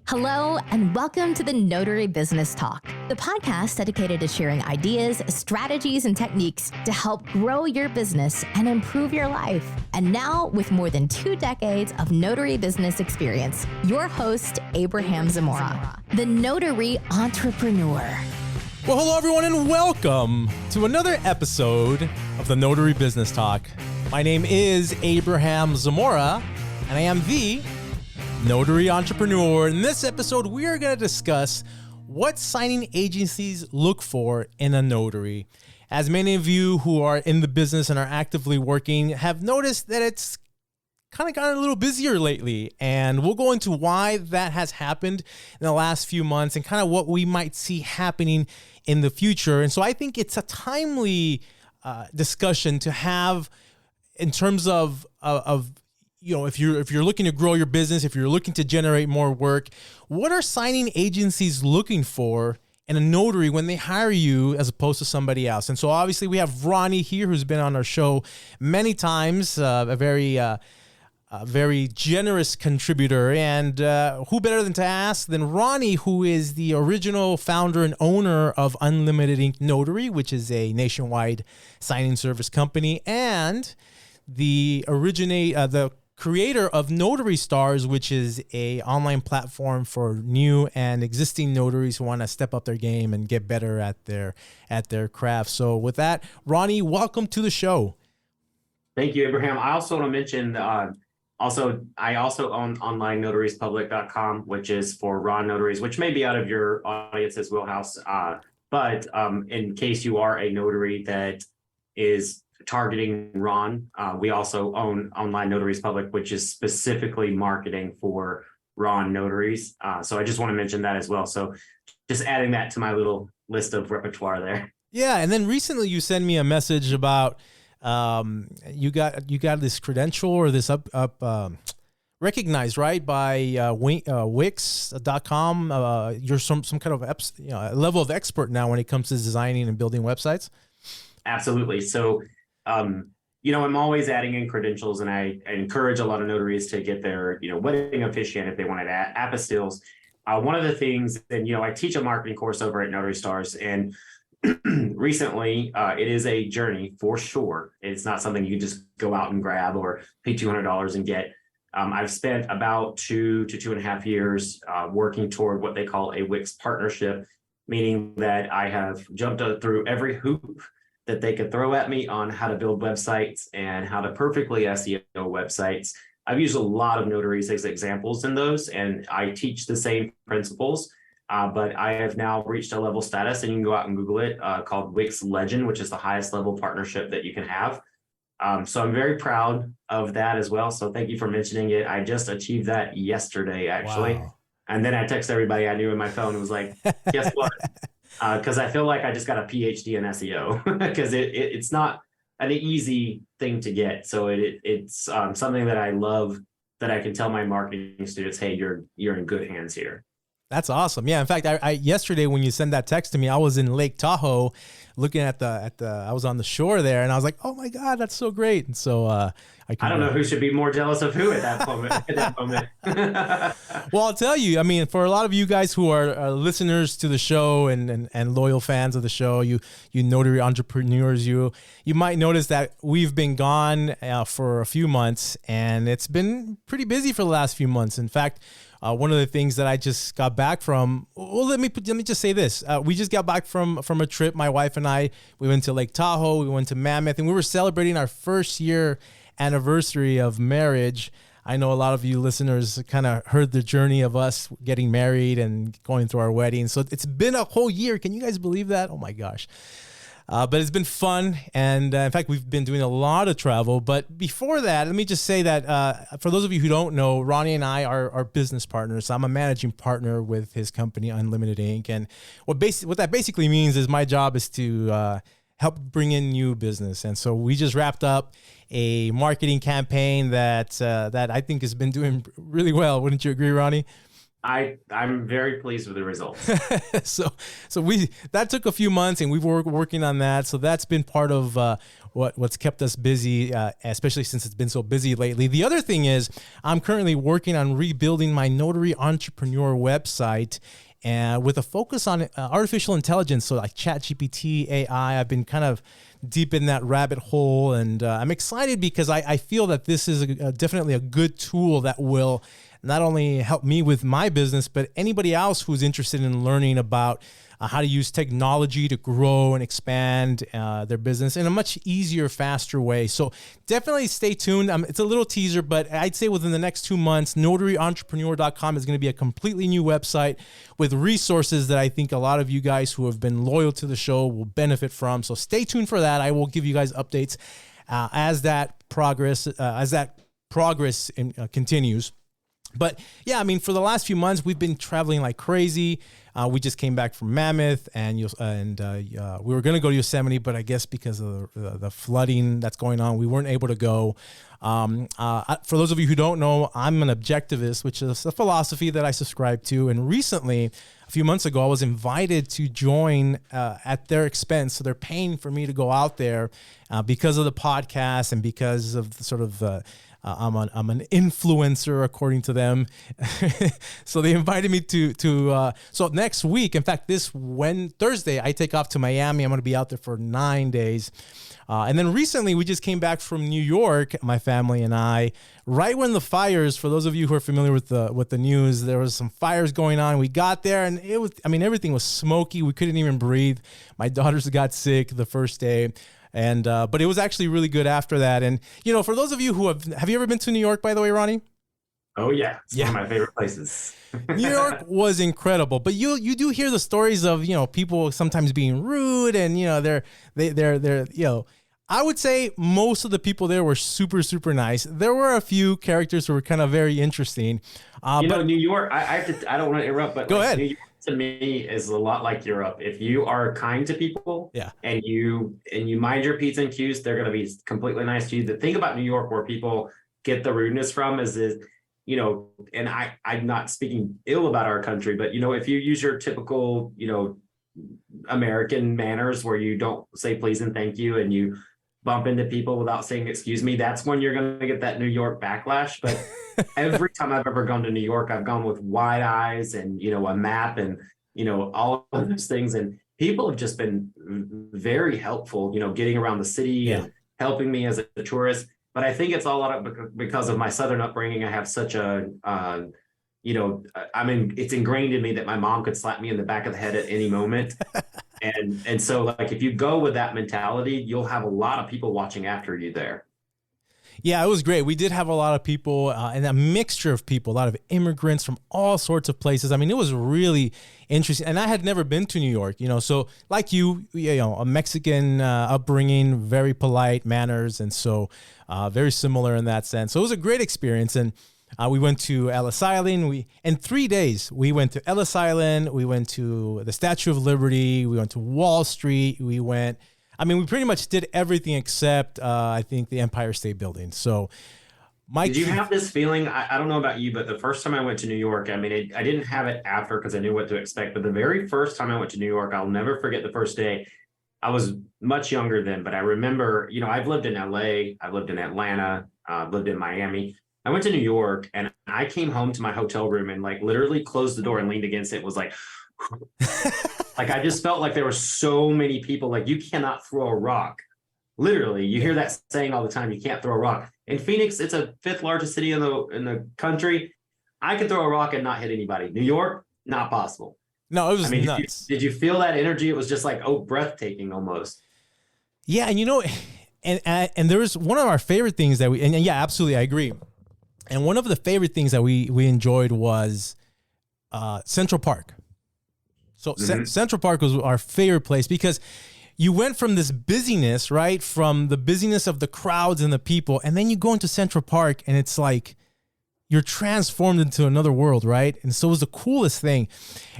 Hello, and welcome to the Notary Business Talk, the podcast dedicated to sharing ideas, strategies, and techniques to help grow your business and improve your life. And now, with more than 2 decades of notary business experience, your host, Abraham Zamora, the notary entrepreneur. Well, hello, everyone, and welcome to another episode of the Notary Business Talk. My name is Abraham Zamora, and I am the Notary Entrepreneur. In this episode, we are going to discuss what signing agencies look for in a notary. As many of you who are in the business and are actively working have noticed that it's kind of gotten a little busier lately, and we'll go into why that has happened in the last few months and kind of what we might see happening in the future. And so I think it's a timely discussion to have in terms of if you're looking to grow your business, if you're looking to generate more work, what are signing agencies looking for in a notary when they hire you as opposed to somebody else? And so obviously we have Ronnie here, who's been on our show many times, a very generous contributor. And who better than to ask than Ronnie, who is the original founder and owner of Unlimited Ink Notary, which is a nationwide signing service company, and the creator of Notary Stars, which is a online platform for new and existing notaries who want to step up their game and get better at their craft. So with that, Ronnie, welcome to the show. Thank you, Abraham. I also want to mention, I also own onlinenotaries.public.com, which is for raw notaries, which may be out of your audience's wheelhouse. But in case you are a notary that is targeting Ron, we also own Online Notaries Public, which is specifically marketing for Ron notaries. So I just want to mention that as well. So just adding that to my little list of repertoire there. Yeah, and then recently you sent me a message about you got this credential or this recognized, right, by Wix.com. You're some kind of level of expert now when it comes to designing and building websites. Absolutely. So I'm always adding in credentials, and I encourage a lot of notaries to get their, wedding officiant if they want to add apostilles. One of the things, and I teach a marketing course over at Notary Stars, and recently it is a journey for sure. It's not something you can just go out and grab or pay $200 and get. I've spent about 2 to 2.5 years working toward what they call a Wix partnership, meaning that I have jumped through every hoop that they could throw at me on how to build websites and how to perfectly SEO websites. I've used a lot of notaries as examples in those, and I teach the same principles, but I have now reached a level status, and you can go out and Google it, called Wix Legend, which is the highest level partnership that you can have. So I'm very proud of that as well. So thank you for mentioning it. I just achieved that yesterday, actually. Wow. And then I texted everybody I knew in my phone and was like, guess what? Because I feel like I just got a PhD in SEO because it's not an easy thing to get. So it's something that I love, that I can tell my marketing students, hey, you're in good hands here. That's awesome. Yeah. In fact, I yesterday when you sent that text to me, I was in Lake Tahoe looking at I was on the shore there, and I was like, oh my God, that's so great. And so I don't know who should be more jealous of who at that moment. Well, I'll tell you, I mean, for a lot of you guys who are listeners to the show and loyal fans of the show, you notary entrepreneurs, you might notice that we've been gone for a few months, and it's been pretty busy for the last few months. In fact, one of the things that I just got back from, well, let me just say this. We just got back from a trip. My wife and I, we went to Lake Tahoe, we went to Mammoth, and we were celebrating our first year anniversary of marriage. I know a lot of you listeners kind of heard the journey of us getting married and going through our wedding. So it's been a whole year. Can you guys believe that? Oh my gosh. But it's been fun. And in fact, we've been doing a lot of travel. But before that, let me just say that for those of you who don't know, Ronnie and I are business partners. I'm a managing partner with his company, Unlimited Ink. And what that basically means is my job is to help bring in new business. And so we just wrapped up a marketing campaign that I think has been doing really well. Wouldn't you agree, Ronnie? I'm very pleased with the results. so that took a few months, and we were working on that. So that's been part of what's kept us busy, especially since it's been so busy lately. The other thing is I'm currently working on rebuilding my Notary Entrepreneur website, and with a focus on artificial intelligence, so like ChatGPT, AI. I've been kind of deep in that rabbit hole, and I'm excited because I feel that this is definitely a good tool that will not only help me with my business, but anybody else who's interested in learning about how to use technology to grow and expand their business in a much easier, faster way. So definitely stay tuned. It's a little teaser, but I'd say within the next 2 months, notaryentrepreneur.com is going to be a completely new website with resources that I think a lot of you guys who have been loyal to the show will benefit from. So stay tuned for that. I will give you guys updates as that progress continues. But yeah, I mean, for the last few months, we've been traveling like crazy. We just came back from Mammoth, and we were going to go to Yosemite, but I guess because of the flooding that's going on, we weren't able to go. For those of you who don't know, I'm an objectivist, which is a philosophy that I subscribe to. And recently, a few months ago, I was invited to join at their expense. So they're paying for me to go out there because of the podcast and because of the sort of I'm an influencer according to them. So they invited me to so next week, in fact, Thursday, I take off to Miami. I'm going to be out there for 9 days. And then recently we just came back from New York, my family and I, right when the fires, for those of you who are familiar with the news, there was some fires going on. We got there and everything was smoky. We couldn't even breathe. My daughters got sick the first day. And but it was actually really good after that. And, for those of you who have you ever been to New York, by the way, Ronnie? Oh, yeah. It's one of my favorite places. New York was incredible. But you do hear the stories of, people sometimes being rude and, they're I would say most of the people there were super, super nice. There were a few characters who were kind of very interesting. But New York, I don't want to interrupt, but go ahead. New York to me is a lot like Europe. If you are kind to people, and you mind your P's and Q's, they're going to be completely nice to you. The thing about New York where people get the rudeness from is and I'm not speaking ill about our country, but if you use your typical, American manners where you don't say please and thank you, and you bump into people without saying excuse me, that's when you're going to get that New York backlash. But every time I've ever gone to New York, I've gone with wide eyes and a map and all of those things, and people have just been very helpful, getting around the city and helping me as a tourist. But I think it's all because of my Southern upbringing. I have such a it's ingrained in me that my mom could slap me in the back of the head at any moment. And so, like, if you go with that mentality, you'll have a lot of people watching after you there. Yeah, it was great. We did have a lot of people and a mixture of people, a lot of immigrants from all sorts of places. I mean, it was really interesting. And I had never been to New York, so like a Mexican upbringing, very polite manners. And so very similar in that sense. So it was a great experience. And we went to Ellis Island. In 3 days, we went to Ellis Island. We went to the Statue of Liberty. We went to Wall Street. We pretty much did everything except, I think, the Empire State Building. So, did you have this feeling? I don't know about you, but the first time I went to New York, I didn't have it after because I knew what to expect. But the very first time I went to New York, I'll never forget the first day. I was much younger then, but I remember, I've lived in LA, I've lived in Atlanta, I've lived in Miami. I went to New York and I came home to my hotel room and literally closed the door and leaned against it. Was like I just felt like there were so many people. Like, you cannot throw a rock. Literally, you hear that saying all the time. You can't throw a rock. In Phoenix, it's a 5th largest city in the country. I could throw a rock and not hit anybody. New York, not possible. No, it was nuts. Did you feel that energy? It was just breathtaking almost. Yeah, and there was one of our favorite things that yeah, absolutely, I agree. And one of the favorite things that we enjoyed was Central Park. So Central Park was our favorite place because you went from this busyness, right? From the busyness of the crowds and the people, and then you go into Central Park and it's like you're transformed into another world, right? And so it was the coolest thing.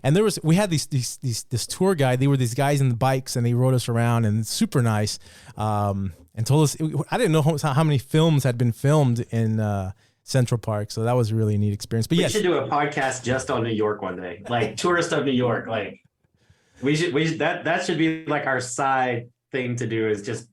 And we had this tour guide. They were these guys in the bikes and they rode us around, and super nice. And told us, I didn't know how many films had been filmed in Central Park. So that was a really neat experience. But We yes, should do a podcast just on New York one day, like tourist of New York. Like we should that should be like our side thing to do, is just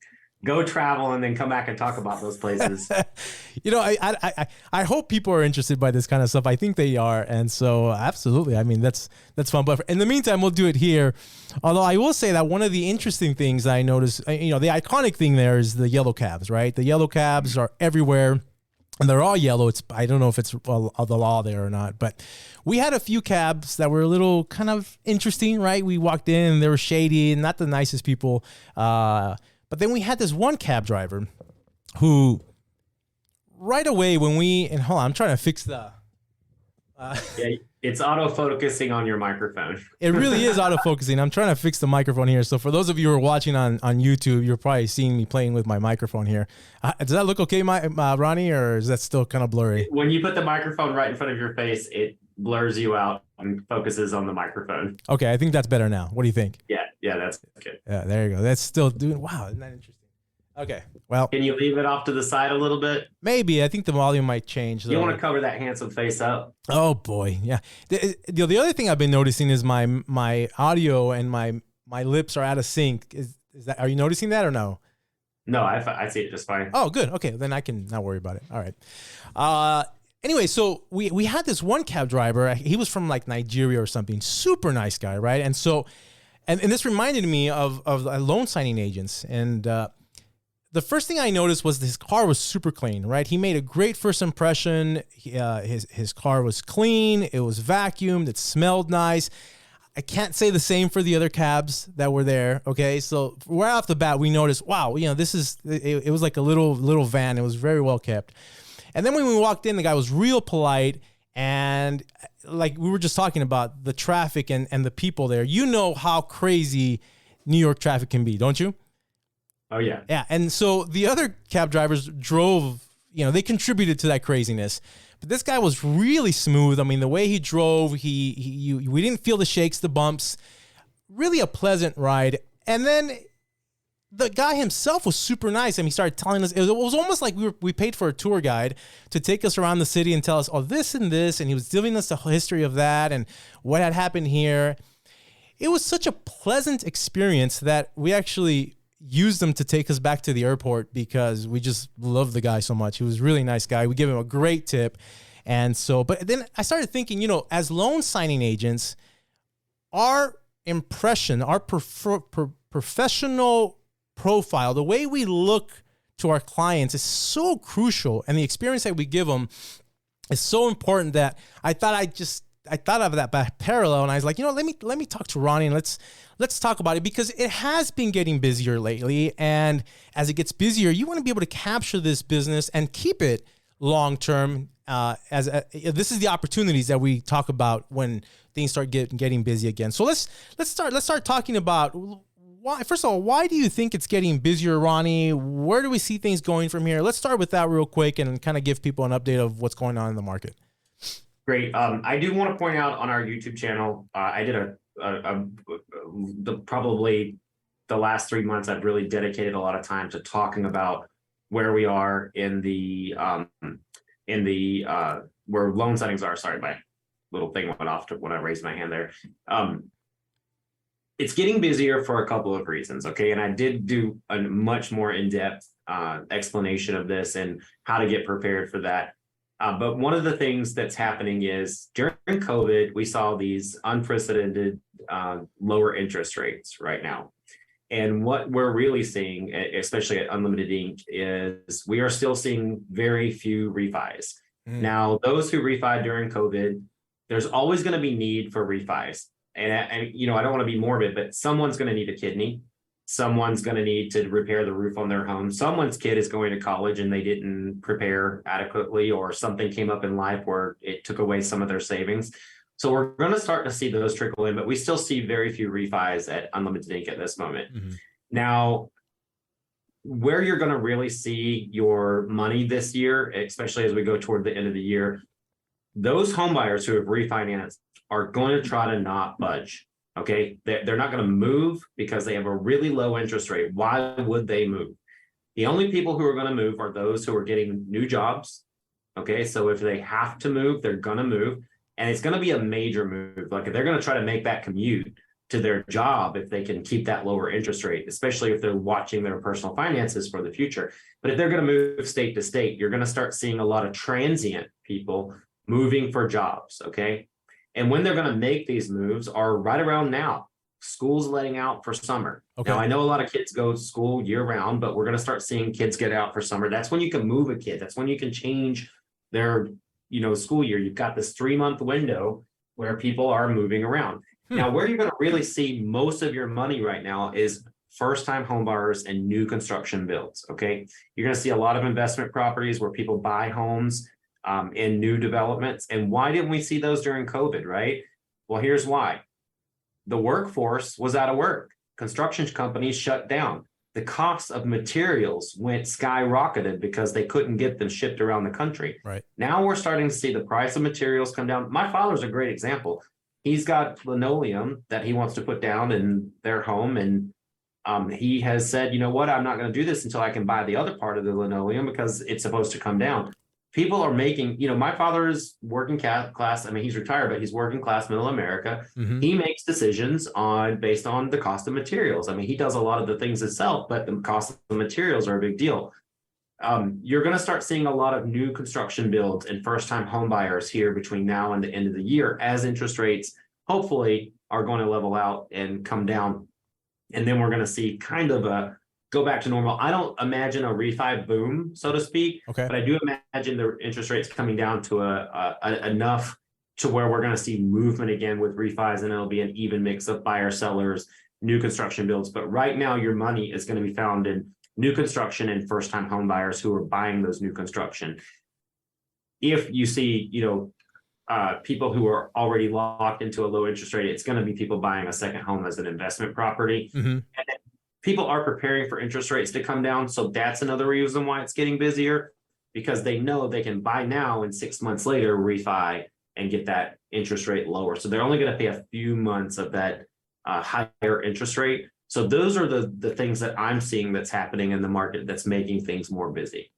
go travel and then come back and talk about those places. I hope people are interested by this kind of stuff. I think they are, and so absolutely. I mean, that's fun. But in the meantime, we'll do it here. Although I will say that one of the interesting things that I noticed, the iconic thing there is the yellow cabs, right? The yellow cabs are everywhere, and they're all yellow. I don't know if it's the law there or not, but we had a few cabs that were a little kind of interesting, right? We walked in and they were shady and not the nicest people. But then we had this one cab driver who right away and hold on, I'm trying to fix the. Yeah, it's auto-focusing on your microphone. It really is auto-focusing. I'm trying to fix the microphone here. So for those of you who are watching on YouTube, you're probably seeing me playing with my microphone here. Does that look okay, Ronnie, or is that still kind of blurry? When you put the microphone right in front of your face, it blurs you out and focuses on the microphone. Okay, I think that's better now. What do you think? Yeah, that's good. Yeah, there you go. That's still doing. Wow, isn't that interesting? Okay, well. Can you leave it off to the side a little bit? Maybe. I think the volume might change. You want to cover that handsome face up? Oh boy, yeah. The other thing I've been noticing is my audio and my lips are out of sync. Is that? Are you noticing that or no? No, I see it just fine. Oh, good. Okay, then I can not worry about it. All right. Anyway, so we had this one cab driver. He was from like Nigeria or something. Super nice guy, right? And so, and this reminded me of loan signing agents. And the first thing I noticed was his car was super clean, right? He made a great first impression. His car was clean. It was vacuumed. It smelled nice. I can't say the same for the other cabs that were there. Okay, so right off the bat, we noticed, wow, this is. It was like a little van. It was very well kept. And then when we walked in, the guy was real polite, and like we were just talking about the traffic and the people there. You know how crazy New York traffic can be, don't you? Oh, yeah. Yeah, and so the other cab drivers drove, they contributed to that craziness. But this guy was really smooth. I mean, the way he drove, we didn't feel the shakes, the bumps. Really a pleasant ride. And then the guy himself was super nice. I mean, he started telling us, it was almost like we paid for a tour guide to take us around the city and tell us, this and this. And he was giving us the history of that and what had happened here. It was such a pleasant experience that we actually used him to take us back to the airport because we just loved the guy so much. He was a really nice guy. We gave him a great tip. And so, but then I started thinking, as loan signing agents, our impression, our professional profile, the way we look to our clients is so crucial, and the experience that we give them is so important that I thought of that parallel, and I was like, let me talk to Ronnie and let's talk about it, because it has been getting busier lately, and as it gets busier, you want to be able to capture this business and keep it long term. This is the opportunities that we talk about when things start getting busy again. So let's start talking about. First of all, why do you think it's getting busier, Ronnie? Where do we see things going from here? Let's start with that real quick and kind of give people an update of what's going on in the market. Great. I do want to point out on our YouTube channel, I did probably the last 3 months, I've really dedicated a lot of time to talking about where we are in the where loan settings are. Sorry, my little thing went off when I raised my hand there. It's getting busier for a couple of reasons, okay? And I did do a much more in-depth explanation of this and how to get prepared for that. But one of the things that's happening is during COVID, we saw these unprecedented lower interest rates right now. And what we're really seeing, especially at Unlimited Ink, is we are still seeing very few refis. Now, those who refied during COVID, there's always going to be need for refis. And I don't want to be morbid, but someone's going to need a kidney. Someone's going to need to repair the roof on their home. Someone's kid is going to college and they didn't prepare adequately, or something came up in life where it took away some of their savings. So we're going to start to see those trickle in, but we still see very few refis at Unlimited Ink at this moment. Mm-hmm. Now, where you're going to really see your money this year, especially as we go toward the end of the year, those home buyers who have refinanced are going to try to not budge. Okay, they're not going to move because they have a really low interest rate. Why would they move? The only people who are going to move are those who are getting new jobs, Okay, so if they have to move, they're going to move, and it's going to be a major move. Like if they're going to try to make that commute to their job, if they can keep that lower interest rate, especially if they're watching their personal finances for the future. But if they're going to move state to state, you're going to start seeing a lot of transient people moving for jobs. Okay, and when they're going to make these moves are right around now. School's letting out for summer. Okay. Now, I know a lot of kids go to school year round, but we're going to start seeing kids get out for summer. That's when you can move a kid. That's when you can change their, school year. You've got this 3-month window where people are moving around. Now, where you're going to really see most of your money right now is first-time home buyers and new construction builds. Okay. You're going to see a lot of investment properties where people buy homes in new developments. And why didn't we see those during COVID, right? Well, here's why. The workforce was out of work. Construction companies shut down. The cost of materials went skyrocketed because they couldn't get them shipped around the country. Right. Now we're starting to see the price of materials come down. My father's a great example. He's got linoleum that he wants to put down in their home. And he has said, you know what, I'm not going to do this until I can buy the other part of the linoleum because it's supposed to come down. People are making, my father is working class. I mean, he's retired, but he's working class middle America. Mm-hmm. He makes decisions based on the cost of materials. I mean, he does a lot of the things himself, but the cost of the materials are a big deal. You're going to start seeing a lot of new construction builds and first-time home buyers here between now and the end of the year as interest rates hopefully are going to level out and come down. And then we're going to see kind of a go back to normal. I don't imagine a refi boom, so to speak, Okay. but I do imagine the interest rates coming down to enough to where we're going to see movement again with refis, and it'll be an even mix of buyers, sellers, new construction builds. But right now, your money is going to be found in new construction and first-time home buyers who are buying those new construction. If you see, people who are already locked into a low interest rate, it's going to be people buying a second home as an investment property. Mm-hmm. And then people are preparing for interest rates to come down. So that's another reason why it's getting busier, because they know they can buy now and 6 months later refi and get that interest rate lower. So they're only going to pay a few months of that higher interest rate. So those are the things that I'm seeing that's happening in the market that's making things more busy.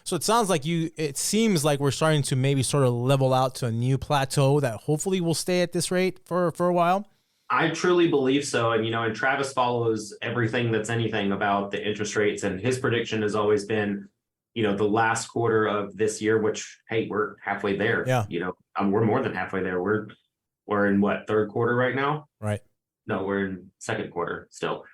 So it sounds like it seems like we're starting to maybe sort of level out to a new plateau that hopefully will stay at this rate for a while. I truly believe so. And, and Travis follows everything that's anything about the interest rates. And his prediction has always been, the last quarter of this year, which, hey, we're halfway there. Yeah. We're more than halfway there. We're in what, third quarter right now? Right. No, we're in second quarter still.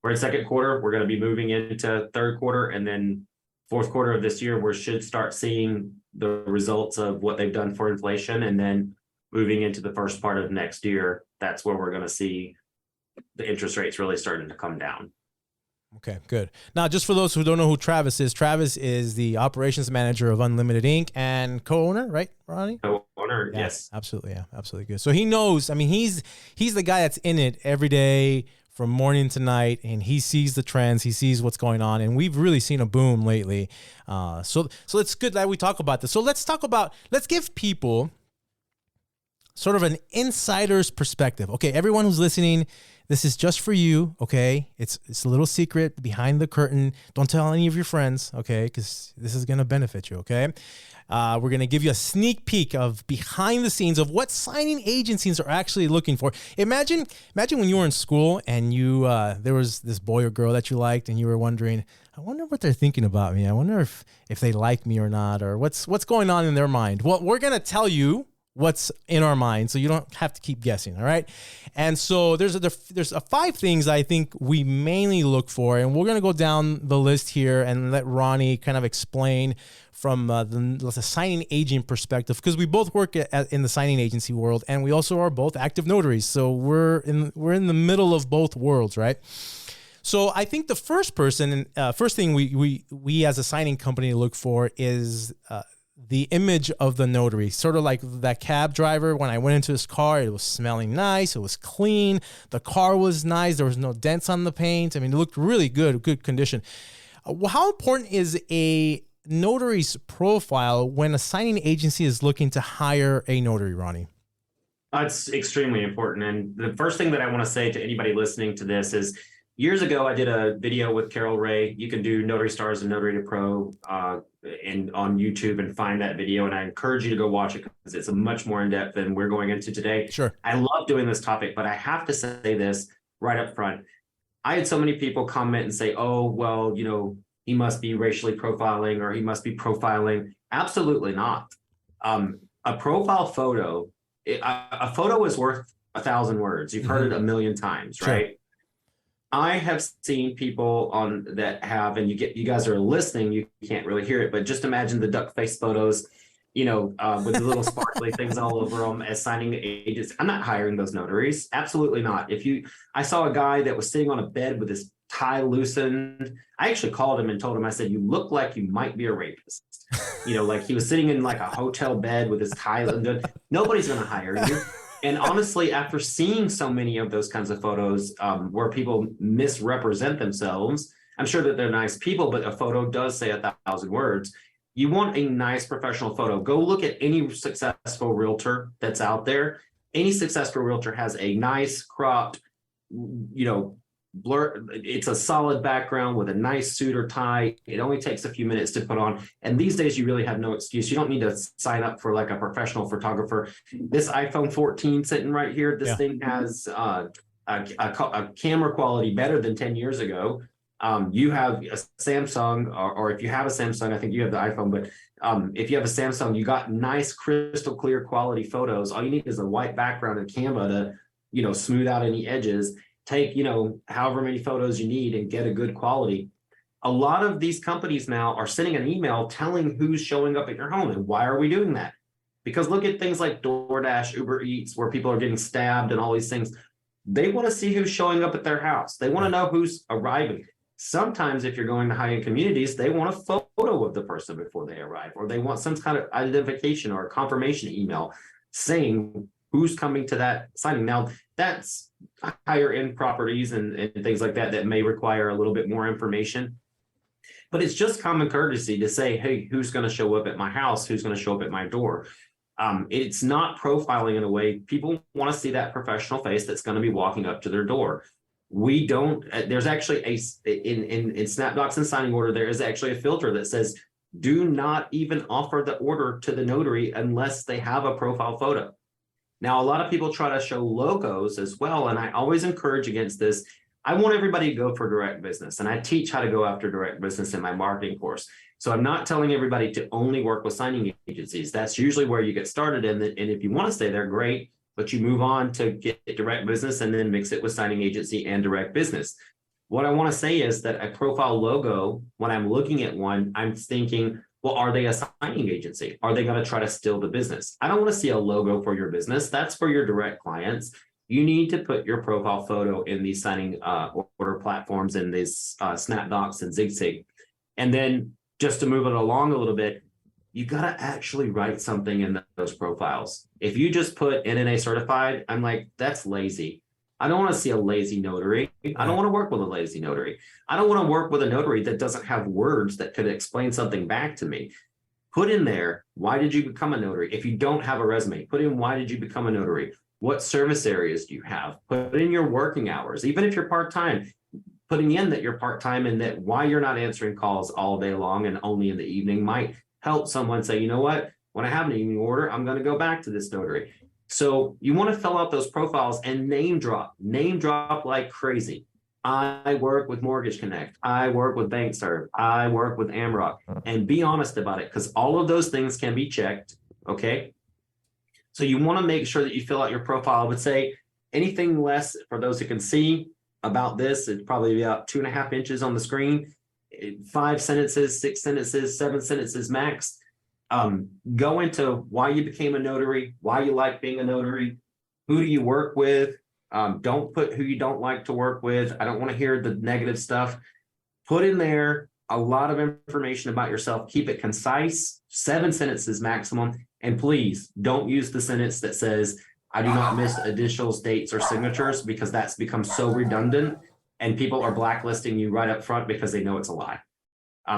We're in second quarter. We're going to be moving into third quarter. And then fourth quarter of this year, we should start seeing the results of what they've done for inflation. And then moving into the first part of next year, that's where we're going to see the interest rates really starting to come down. Okay, good. Now, just for those who don't know who Travis is the operations manager of Unlimited Inc. and co-owner, right, Ronnie? Co-owner, Yeah, yes. Absolutely, yeah, absolutely good. So he knows, he's the guy that's in it every day from morning to night, and he sees the trends, he sees what's going on, and we've really seen a boom lately. So it's good that we talk about this. So let's give people sort of an insider's perspective. Okay, everyone who's listening, this is just for you, okay? It's a little secret behind the curtain. Don't tell any of your friends, okay? Because this is going to benefit you, okay? We're going to give you a sneak peek of behind the scenes of what signing agencies are actually looking for. Imagine when you were in school and you there was this boy or girl that you liked and you were wondering, I wonder what they're thinking about me. I wonder if they like me or not, or what's going on in their mind. Well, we're going to tell you what's in our mind, so you don't have to keep guessing, all right? And so there's 5 things I think we mainly look for, and we're going to go down the list here and let Ronnie kind of explain from the signing agent perspective, because we both work in the signing agency world, and we also are both active notaries, so we're in the middle of both worlds, right? So I think the first thing we as a signing company look for is the image of the notary. Sort of like that cab driver. When I went into his car, it was smelling nice. It was clean. The car was nice. There was no dents on the paint. It looked really good condition. How important is a notary's profile when a signing agency is looking to hire a notary, Ronnie? It's extremely important. And the first thing that I want to say to anybody listening to this is years ago, I did a video with Carol Ray. You can do Notary Stars and Notary to Pro and on YouTube and find that video. And I encourage you to go watch it because it's a much more in-depth than we're going into today. Sure. I love doing this topic, but I have to say this right up front. I had so many people comment and say, oh, well, he must be racially profiling or he must be profiling. Absolutely not. A profile photo, a photo is worth 1,000 words. You've heard it a million times, Sure. right? I have seen people on that have, and you guys are listening, you can't really hear it, but just imagine the duck face photos, with the little sparkly things all over them as signing agents. I'm not hiring those notaries. Absolutely not. I saw a guy that was sitting on a bed with his tie loosened. I actually called him and told him, I said, you look like you might be a rapist. Like he was sitting in like a hotel bed with his tie undone. Nobody's going to hire you. And honestly, after seeing so many of those kinds of photos where people misrepresent themselves, I'm sure that they're nice people, but a photo does say 1,000 words. You want a nice professional photo. Go look at any successful realtor that's out there. Any successful realtor has a nice cropped, blur. It's a solid background with a nice suit or tie. It only takes a few minutes to put on. And these days you really have no excuse. You don't need to sign up for like a professional photographer. This iPhone 14 sitting right here, this thing has a camera quality better than 10 years ago. You have a Samsung, or if you have a Samsung, I think you have the iPhone, but if you have a Samsung, you got nice crystal clear quality photos. All you need is a white background and Canva to, smooth out any edges. Take, however many photos you need and get a good quality. A lot of these companies now are sending an email telling who's showing up at your home. And why are we doing that? Because look at things like DoorDash, Uber Eats, where people are getting stabbed and all these things. They want to see who's showing up at their house. They want to know who's arriving. Sometimes if you're going to high-end communities, they want a photo of the person before they arrive, or they want some kind of identification or a confirmation email saying who's coming to that signing. Now, that's higher end properties and things like that may require a little bit more information. But it's just common courtesy to say, hey, who's going to show up at my house? Who's going to show up at my door? It's not profiling in a way. People want to see that professional face that's going to be walking up to their door. We don't, there's actually in SnapDocs and signing order, there is actually a filter that says, do not even offer the order to the notary unless they have a profile photo. Now, a lot of people try to show logos as well, and I always encourage against this. I want everybody to go for direct business, and I teach how to go after direct business in my marketing course. So I'm not telling everybody to only work with signing agencies. That's usually where you get started, and if you want to stay there, great, but you move on to get direct business and then mix it with signing agency and direct business. What I want to say is that a profile logo, when I'm looking at one, I'm thinking, well, are they a signing agency? Are they going to try to steal the business? I don't want to see a logo for your business. That's for your direct clients. You need to put your profile photo in these signing order platforms and these SnapDocs and ZigZig. And then just to move it along a little bit, you got to actually write something in those profiles. If you just put NNA certified, I'm like, that's lazy. I don't want to see a lazy notary. I don't want to work with a lazy notary. I don't want to work with a notary that doesn't have words that could explain something back to me. Put in there, why did you become a notary? If you don't have a resume, put in, why did you become a notary? What service areas do you have? Put in your working hours. Even if you're part-time, putting in that you're part-time and that why you're not answering calls all day long and only in the evening might help someone say, you know what, when I have an evening order, I'm going to go back to this notary. So you want to fill out those profiles and name drop like crazy. I work with Mortgage Connect. I work with BankServe. I work with Amrock, and be honest about it, because all of those things can be checked. Okay. So you want to make sure that you fill out your profile. I would say anything less, for those who can see about this, it's probably about 2.5 inches on the screen, 5 sentences, 6 sentences, 7 sentences max. Go into why you became a notary, why you like being a notary, who do you work with. Don't put who you don't like to work with. I don't want to hear the negative stuff. Put in there a lot of information about yourself. Keep it concise, 7 sentences maximum. And please don't use the sentence that says, I do not miss initials, dates, or signatures, because that's become so redundant and people are blacklisting you right up front because they know it's a lie.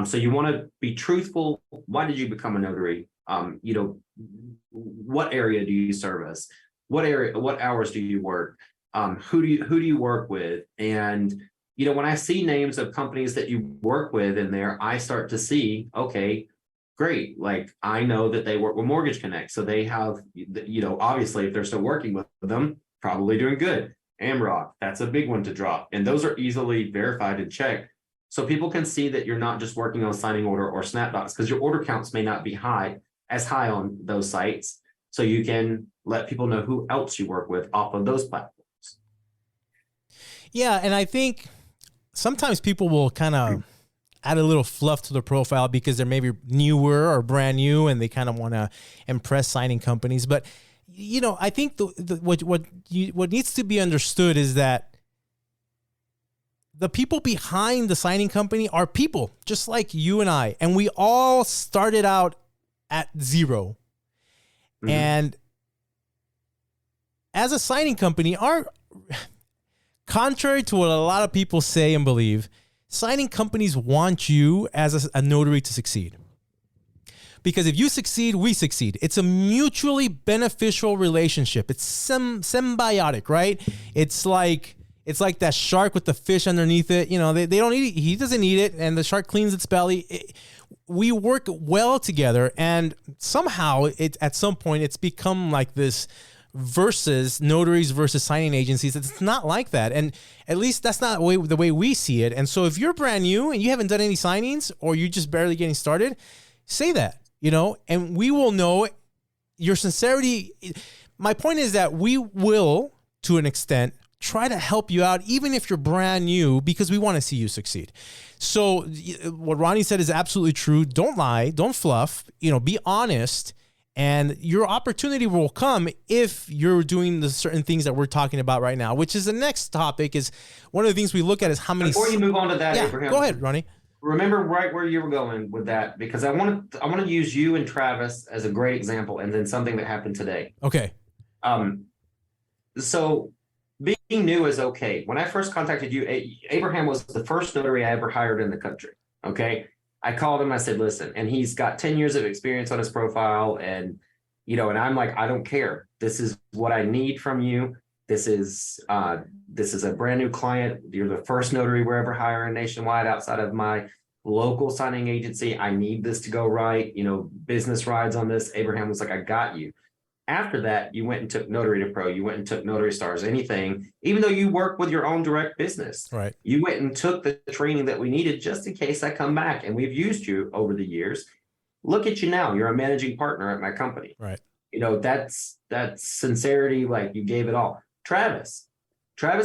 So you want to be truthful. Why did you become a notary? What area do you service? What hours do you work? Who do you work with? And when I see names of companies that you work with in there, I start to see, okay, great. Like I know that they work with Mortgage Connect. So they have, obviously if they're still working with them, probably doing good. Amrock, that's a big one to drop. And those are easily verified and checked. So people can see that you're not just working on signing order or SnapDocs, because your order counts may not be as high on those sites. So you can let people know who else you work with off of those platforms. Yeah, and I think sometimes people will kind of add a little fluff to their profile because they're maybe newer or brand new and they kind of want to impress signing companies. But, I think what needs to be understood is that the people behind the signing company are people just like you and I, and we all started out at zero. Mm-hmm. And as a signing company, contrary to what a lot of people say and believe, signing companies want you as a notary to succeed. Because if you succeed, we succeed. It's a mutually beneficial relationship. It's symbiotic, right? It's like that shark with the fish underneath it. They don't eat it. He doesn't eat it, and the shark cleans its belly. We work well together, and somehow at some point it's become like this versus notaries versus signing agencies. It's not like that. And at least that's not the way we see it. And so if you're brand new and you haven't done any signings or you're just barely getting started, say that, and we will know your sincerity. My point is that we will, to an extent, try to help you out, even if you're brand new, because we want to see you succeed. So what Ronnie said is absolutely true. Don't lie, don't fluff, be honest. And your opportunity will come if you're doing the certain things that we're talking about right now, which is the next topic. Is one of the things we look at is how many. Before you move on to that, Abraham, go ahead, Ronnie. Remember right where you were going with that, because I want to use you and Travis as a great example, and then something that happened today. Okay. So being new is okay. When I first contacted you, Abraham was the first notary I ever hired in the country. Okay. I called him, I said, listen, and he's got 10 years of experience on his profile. And, and I'm like, I don't care. This is what I need from you. This is a brand new client. You're the first notary we're ever hiring nationwide outside of my local signing agency. I need this to go right. Business rides on this. Abraham was like, I got you. After that, you went and took Notary to Pro. You went and took Notary Stars, anything, even though you work with your own direct business. Right. You went and took the training that we needed just in case I come back. And we've used you over the years. Look at you now. You're a managing partner at my company. Right. That's sincerity. Like you gave it all. Travis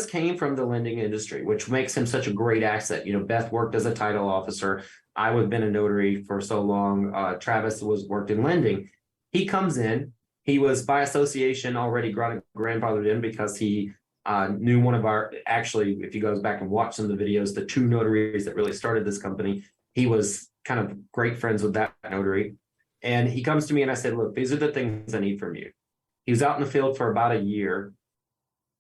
came from the lending industry, which makes him such a great asset. Beth worked as a title officer. I would have been a notary for so long. Travis worked in lending. He comes in. He was by association already grandfathered in because he knew one of actually, if you goes back and watch some of the videos, the two notaries that really started this company, he was kind of great friends with that notary. And he comes to me and I said, look, these are the things I need from you. He was out in the field for about a year.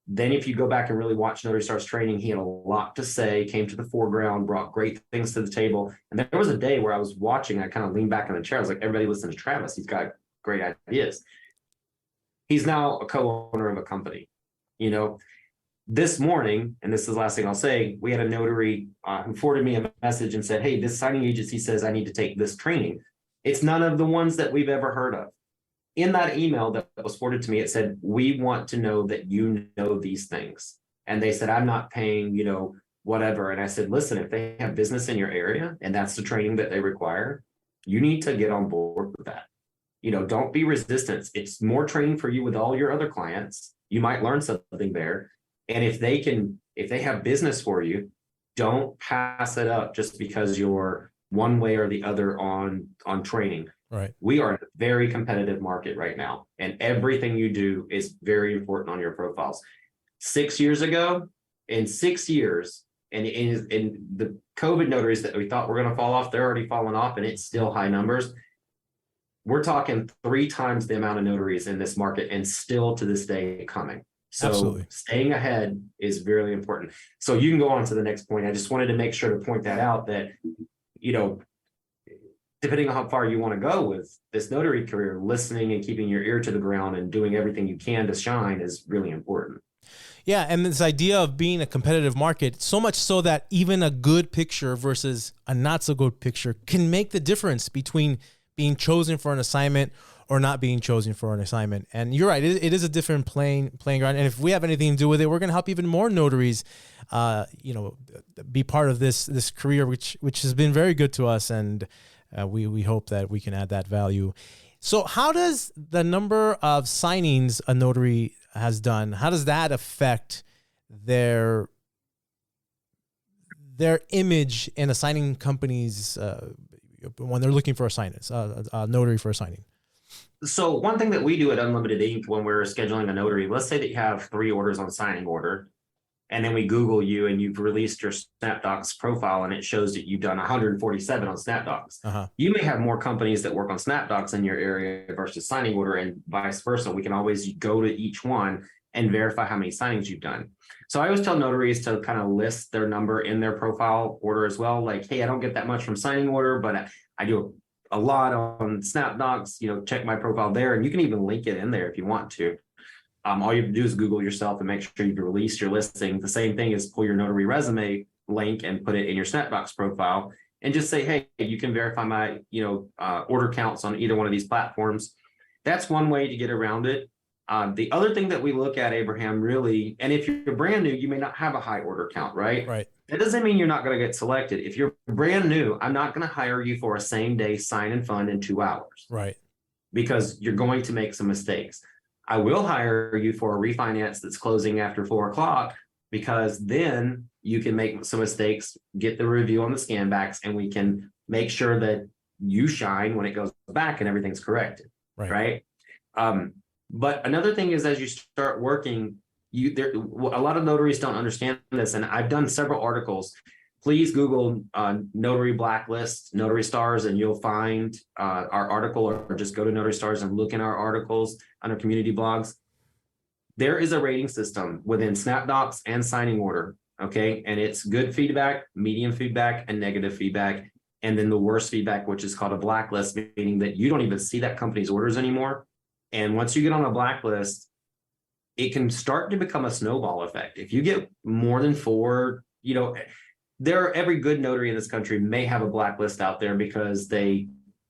Then if you go back and really watch Notary Stars training, he had a lot to say, came to the foreground, brought great things to the table. And there was a day where I was watching, I kind of leaned back in the chair. I was like, everybody listen to Travis. He's got great ideas. He's now a co-owner of a company. This morning, and this is the last thing I'll say, we had a notary who forwarded me a message and said, hey, this signing agency says I need to take this training. It's none of the ones that we've ever heard of. In that email that was forwarded to me, it said, we want to know that you know these things. And they said, I'm not paying, whatever. And I said, listen, if they have business in your area and that's the training that they require, you need to get on board with that. Don't be resistant. It's more training for you with all your other clients. You might learn something there. And if they have business for you, don't pass it up just because you're one way or the other on training. Right. We are in a very competitive market right now, and everything you do is very important on your profiles. 6 years ago, in 6 years, and in the COVID notaries that we thought were going to fall off, they're already falling off, and it's still high numbers. We're talking 3 times the amount of notaries in this market, and still to this day coming. So Absolutely. Staying ahead is very important. So you can go on to the next point. I just wanted to make sure to point that out that, depending on how far you want to go with this notary career, listening and keeping your ear to the ground and doing everything you can to shine is really important. Yeah, and this idea of being a competitive market, so much so that even a good picture versus a not so good picture can make the difference between being chosen for an assignment or not being chosen for an assignment. And you're right, it is a different playing ground. And if we have anything to do with it, we're going to help even more notaries, be part of this career, which has been very good to us, and we hope that we can add that value. So how does the number of signings a notary has done, how does that affect their image in assigning companies when they're looking for a notary for a signing? So one thing that we do at Unlimited Ink when we're scheduling a notary, let's say that you have 3 orders on signing order, and then we Google you and you've released your SnapDocs profile and it shows that you've done 147 on SnapDocs. Uh-huh. You may have more companies that work on SnapDocs in your area versus signing order, and vice versa. We can always go to each one and verify how many signings you've done. So I always tell notaries to kind of list their number in their profile order as well. Like, hey, I don't get that much from signing order, but I do a lot on SnapDocs, check my profile there. And you can even link it in there if you want to. All you have to do is Google yourself and make sure you've released your listing. The same thing is pull your notary resume link and put it in your SnapDocs profile and just say, hey, you can verify my, order counts on either one of these platforms. That's one way to get around it. The other thing that we look at, Abraham, really, and if you're brand new, you may not have a high order count, right? Right. That doesn't mean you're not going to get selected. If you're brand new, I'm not going to hire you for a same day sign and fund in 2 hours. Right. Because you're going to make some mistakes. I will hire you for a refinance that's closing after 4 o'clock, because then you can make some mistakes, get the review on the scan backs, and we can make sure that you shine when it goes back and everything's corrected. Right. But another thing is, as you start working, a lot of notaries don't understand this, and I've done several articles. Please Google Notary Blacklist, Notary Stars, and you'll find our article, or just go to Notary Stars and look in our articles under community blogs. There is a rating system within SnapDocs and signing order, okay? And it's good feedback, medium feedback, and negative feedback. And then the worst feedback, which is called a blacklist, meaning that you don't even see that company's orders anymore. And once you get on a blacklist, it can start to become a snowball effect. If you get more than 4, every good notary in this country may have a blacklist out there because they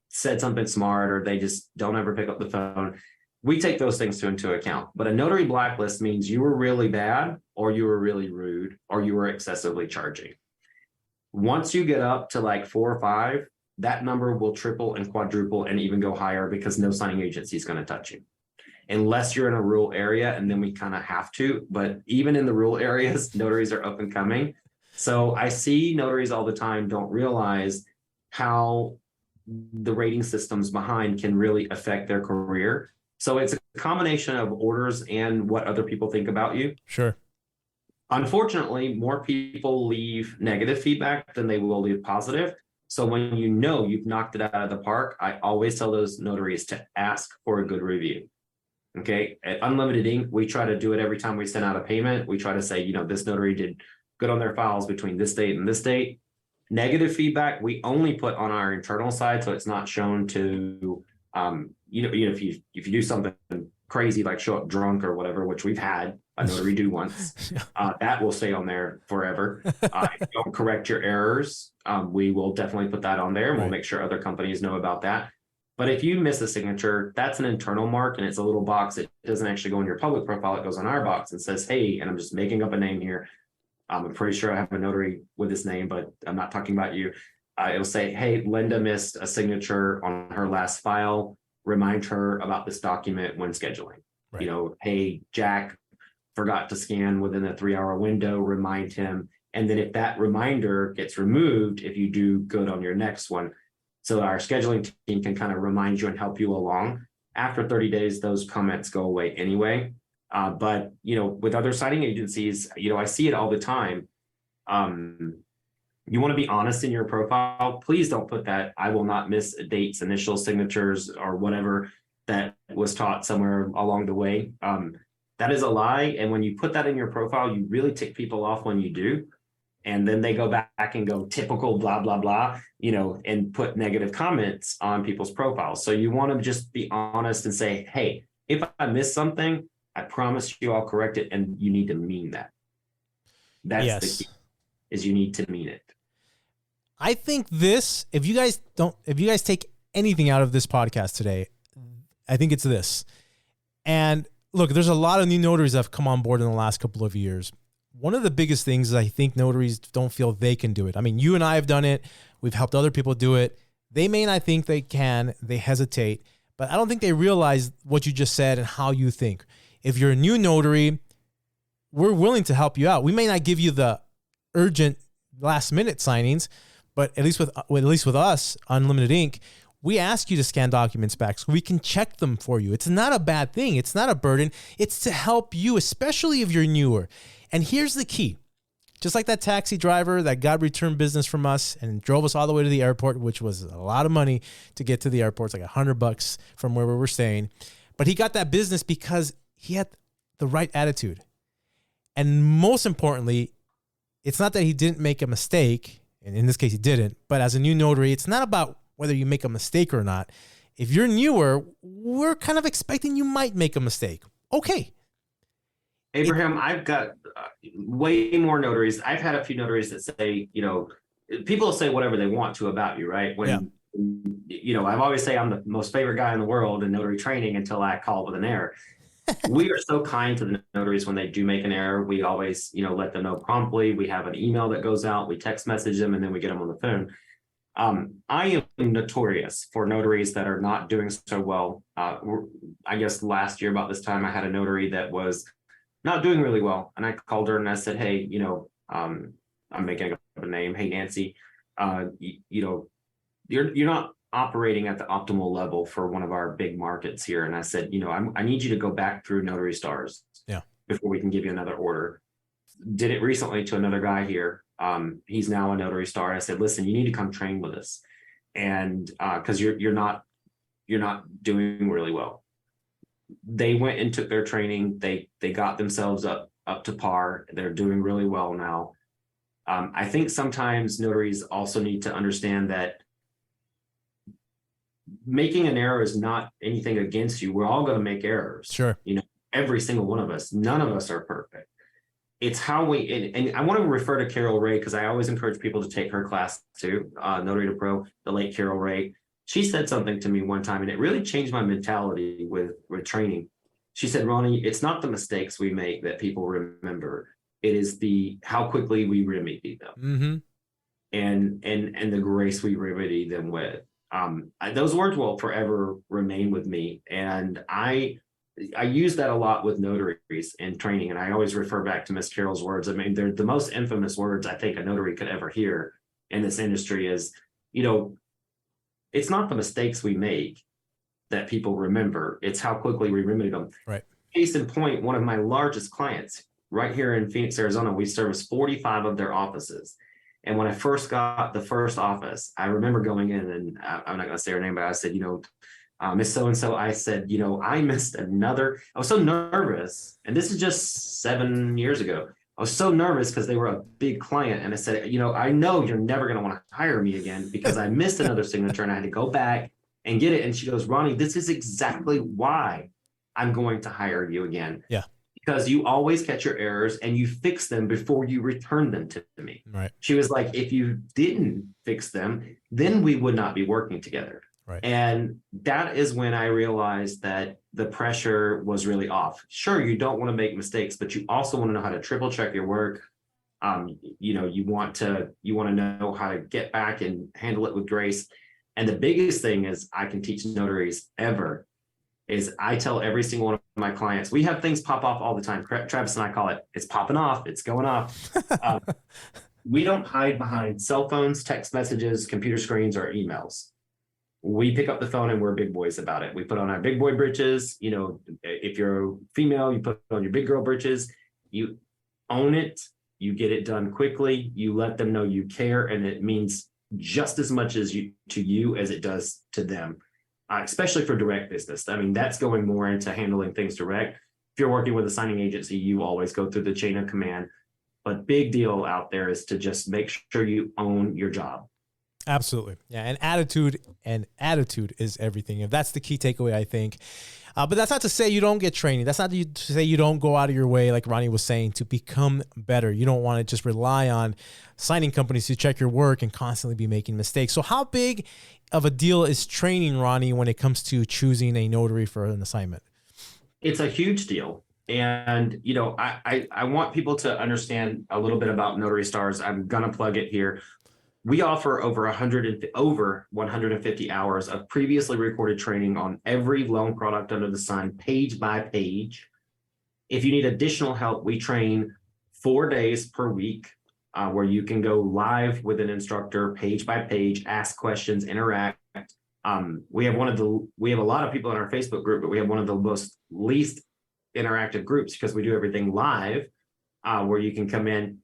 said something smart or they just don't ever pick up the phone. We take those things into account. But a notary blacklist means you were really bad, or you were really rude, or you were excessively charging. Once you get up to like 4 or 5, that number will triple and quadruple and even go higher, because no signing agency is going to touch you. Unless you're in a rural area, and then we kind of have to. But even in the rural areas, notaries are up and coming. So I see notaries all the time don't realize how the rating systems behind can really affect their career. So it's a combination of orders and what other people think about you. Sure. Unfortunately, more people leave negative feedback than they will leave positive. So when you've knocked it out of the park, I always tell those notaries to ask for a good review. Okay. At Unlimited Ink, we try to do it every time we send out a payment. We try to say, this notary did good on their files between this date and this date. Negative feedback, we only put on our internal side, so it's not shown to, if you do something crazy, like show up drunk or whatever, which we've had a notary do once, that will stay on there forever. If you don't correct your errors, we will definitely put that on there, and we'll make sure other companies know about that. But if you miss a signature, that's an internal mark, and it's a little box. It doesn't actually go in your public profile. It goes on our box and says, hey, and I'm just making up a name here. I'm pretty sure I have a notary with this name, but I'm not talking about you. It'll say, hey, Linda missed a signature on her last file. Remind her about this document when scheduling. Right. Hey, Jack forgot to scan within a 3-hour window. Remind him. And then if that reminder gets removed, if you do good on your next one, so our scheduling team can kind of remind you and help you along. After 30 days, those comments go away anyway. But with other signing agencies, I see it all the time. You want to be honest in your profile. Please don't put that I will not miss dates, initials, signatures, or whatever that was taught somewhere along the way. That is a lie. And when you put that in your profile, you really tick people off when you do. And then they go back and go typical blah, blah, blah, and put negative comments on people's profiles. So you want to just be honest and say, hey, if I miss something, I promise you I'll correct it, and you need to mean that. That's the key, is you need to mean it. I think this, if you guys take anything out of this podcast today, I think it's this. And look, there's a lot of new notaries that have come on board in the last couple of years. One of the biggest things is I think notaries don't feel they can do it. I mean, you and I have done it. We've helped other people do it. They may not think they can. They hesitate. But I don't think they realize what you just said and how you think. If you're a new notary, we're willing to help you out. We may not give you the urgent last-minute signings, but at least with us, Unlimited Ink, we ask you to scan documents back so we can check them for you. It's not a bad thing. It's not a burden. It's to help you, especially if you're newer. And here's the key. Just like that taxi driver that got return business from us and drove us all the way to the airport, which was a lot of money to get to the airport. It's like $100 from where we were staying. But he got that business because he had the right attitude. And most importantly, it's not that he didn't make a mistake, and in this case he didn't, but as a new notary, it's not about whether you make a mistake or not. If you're newer, we're kind of expecting you might make a mistake. Okay. Abraham, I've got way more notaries. I've had a few notaries that say, people say whatever they want to about you, right? When, I've always say I'm the most favorite guy in the world in notary training until I call it with an error. We are so kind to the notaries when they do make an error. We always, let them know promptly. We have an email that goes out, we text message them, and then we get them on the phone. I am notorious for notaries that are not doing so well. I guess last year about this time, I had a notary that was not doing really well. And I called her and I said, hey, I'm making up a name. Hey, Nancy, you're not operating at the optimal level for one of our big markets here. And I said, I need you to go back through Notary Stars before we can give you another order. Did it recently to another guy here. He's now a Notary Star. I said, listen, you need to come train with us. And because you're not doing really well. They went and took their training. They got themselves up to par. They're doing really well now. I think sometimes notaries also need to understand that making an error is not anything against you. We're all going to make errors. Sure. Every single one of us. None of us are perfect. It's how we, and I want to refer to Carol Ray because I always encourage people to take her class too, Notary to Pro, the late Carol Ray. She said something to me one time and it really changed my mentality with training. She said, Ronnie, it's not the mistakes we make that people remember. It is how quickly we remedy them and the grace we remedy them with. Those words will forever remain with me. And I use that a lot with notaries in training. And I always refer back to Miss Carol's words. I mean, they're the most infamous words I think a notary could ever hear in this industry is, it's not the mistakes we make that people remember. It's how quickly we remedy them. Right. Case in point, one of my largest clients right here in Phoenix, Arizona, we service 45 of their offices. And when I first got the first office, I remember going in and I'm not going to say her name, but I said, Miss So-and-so, I said, I missed I was so nervous. And this is just 7 years ago. I was so nervous because they were a big client. And I said, I know you're never going to want to hire me again because I missed another signature and I had to go back and get it. And she goes, Ronnie, this is exactly why I'm going to hire you again. Yeah. Because you always catch your errors and you fix them before you return them to me. Right. She was like, if you didn't fix them, then we would not be working together. Right. And that is when I realized that the pressure was really off. Sure, you don't want to make mistakes, but you also want to know how to triple check your work. You want to know how to get back and handle it with grace. And the biggest thing is I can teach notaries ever is I tell every single one of my clients, we have things pop off all the time. Travis and I call it, it's popping off, it's going off. We don't hide behind cell phones, text messages, computer screens, or emails. We pick up the phone and we're big boys about it. We put on our big boy britches. If you're a female, you put on your big girl britches. You own it. You get it done quickly. You let them know you care, and it means just as much to you as it does to them, especially for direct business. I mean, that's going more into handling things direct. If you're working with a signing agency, you always go through the chain of command. But big deal out there is to just make sure you own your job. Absolutely. Yeah. And attitude is everything. If that's the key takeaway, I think. But that's not to say you don't get training. That's not to say you don't go out of your way, like Ronnie was saying, to become better. You don't want to just rely on signing companies to check your work and constantly be making mistakes. So how big of a deal is training, Ronnie, when it comes to choosing a notary for an assignment? It's a huge deal. And, I want people to understand a little bit about Notary Stars. I'm going to plug it here. We offer over 150 hours of previously recorded training on every loan product under the sun, page by page. If you need additional help, we train 4 days per week, where you can go live with an instructor, page by page, ask questions, interact. We have a lot of people in our Facebook group, but we have one of the least interactive groups because we do everything live, where you can come in.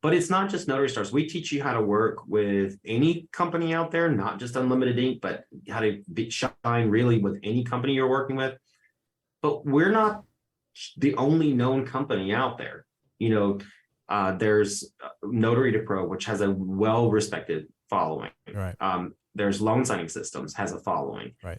But it's not just Notary Stars. We teach you how to work with any company out there, not just Unlimited Ink, but how to shine really with any company you're working with. But we're not the only known company out there. There's Notary to Pro, which has a well-respected following. Right. There's Loan Signing Systems, has a following. Right.